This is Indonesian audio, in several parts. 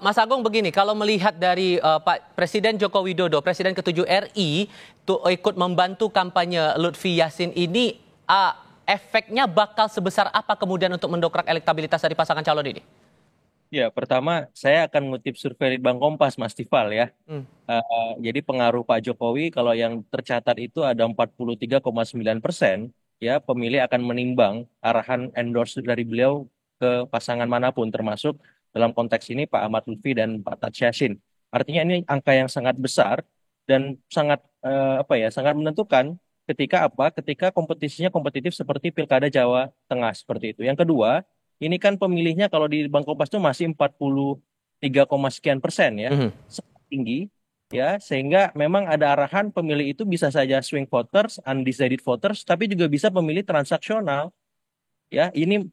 Mas Agung begini, kalau melihat dari Pak Presiden Joko Widodo, Presiden ke-7 RI, ikut membantu kampanye Lutfi Yassin ini, efeknya bakal sebesar apa kemudian untuk mendongkrak elektabilitas dari pasangan calon ini? Ya, pertama saya akan ngutip survei Litbang Kompas, Mas Tifal ya. Hmm. Jadi pengaruh Pak Jokowi kalau yang tercatat itu ada 43,9%, ya pemilih akan menimbang arahan endorse dari beliau ke pasangan manapun, termasuk dalam konteks ini Pak Ahmad Lutfi dan Pak Taj Yassin. Artinya ini angka yang sangat besar dan sangat sangat menentukan ketika ketika kompetisinya kompetitif seperti Pilkada Jawa Tengah seperti itu. Yang kedua, ini kan pemilihnya kalau di Bang Kompas itu masih 43, sekian persen ya, Mhm. sangat tinggi ya, sehingga memang ada arahan pemilih itu bisa saja swing voters, undecided voters, tapi juga bisa pemilih transaksional ya. Ini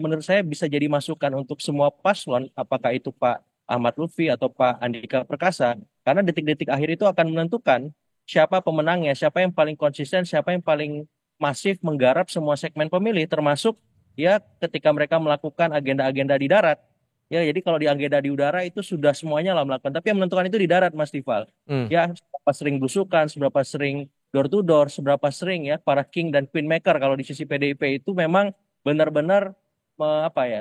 menurut saya bisa jadi masukan untuk semua paslon, apakah itu Pak Ahmad Lutfi atau Pak Andika Perkasa, karena detik-detik akhir itu akan menentukan siapa pemenangnya, siapa yang paling konsisten, siapa yang paling masif menggarap semua segmen pemilih, termasuk ya ketika mereka melakukan agenda-agenda di darat. Ya, jadi kalau di agenda di udara itu sudah semuanya lah melakukan, tapi yang menentukan itu di darat, Mas Tifal. Hmm. Ya, seberapa sering belusukan, seberapa sering door to door, seberapa sering ya para king dan queen maker kalau di sisi PDIP itu memang benar-benar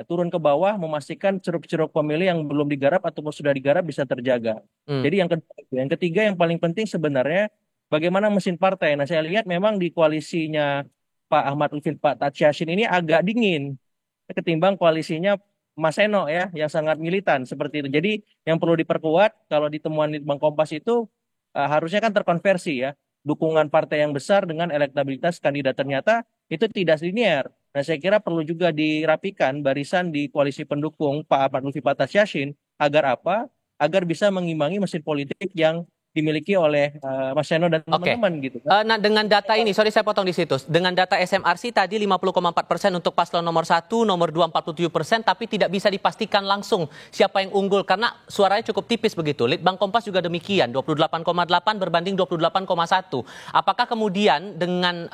turun ke bawah memastikan ceruk-ceruk pemilih yang belum digarap ataupun sudah digarap bisa terjaga. Hmm. Jadi yang kedua, yang ketiga yang paling penting sebenarnya bagaimana mesin partai. Nah, saya lihat memang di koalisinya Pak Ahmad Lutfi Pak Taj Yassin ini agak dingin ketimbang koalisinya Mas Eno ya yang sangat militan seperti itu. Jadi yang perlu diperkuat kalau di temuan Litbang Kompas itu harusnya kan terkonversi ya, dukungan partai yang besar dengan elektabilitas kandidat ternyata itu tidak linear. Nah, saya kira perlu juga dirapikan barisan di koalisi pendukung Pak Ahmad Lutfi Pak Taj Yassin agar apa? Agar bisa mengimbangi mesin politik yang dimiliki oleh Mas Seno dan Oke. teman-teman gitu kan. Nah, dengan data ini, sorry saya potong di situ. Dengan data SMRC tadi 50,4% untuk paslon nomor 1, nomor 2 47%, tapi tidak bisa dipastikan langsung siapa yang unggul karena suaranya cukup tipis begitu. Litbang Kompas juga demikian, 28,8 berbanding 28,1. Apakah kemudian dengan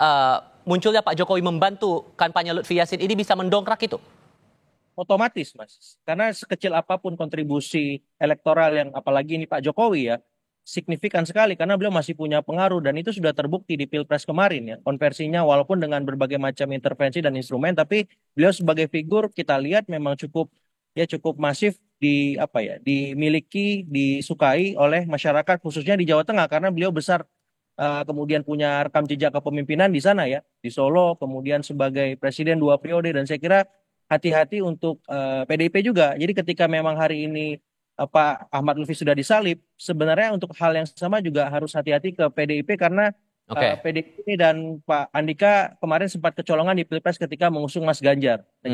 munculnya Pak Jokowi membantu kampanye Lutfi Yassin ini bisa mendongkrak itu? Otomatis, Mas. Karena sekecil apapun kontribusi elektoral yang apalagi ini Pak Jokowi ya, signifikan sekali karena beliau masih punya pengaruh dan itu sudah terbukti di Pilpres kemarin ya. Konversinya walaupun dengan berbagai macam intervensi dan instrumen, tapi beliau sebagai figur kita lihat memang cukup masif dimiliki, disukai oleh masyarakat khususnya di Jawa Tengah karena beliau besar kemudian punya rekam jejak kepemimpinan di sana ya, di Solo, kemudian sebagai presiden 2 periode dan saya kira hati-hati untuk PDIP juga. Jadi ketika memang hari ini Pak Ahmad Lutfi sudah disalib, sebenarnya untuk hal yang sama juga harus hati-hati ke PDIP karena Oke. PDIP dan Pak Andika kemarin sempat kecolongan di Pilpres ketika mengusung Mas Ganjar. Nah, Hmm. jadi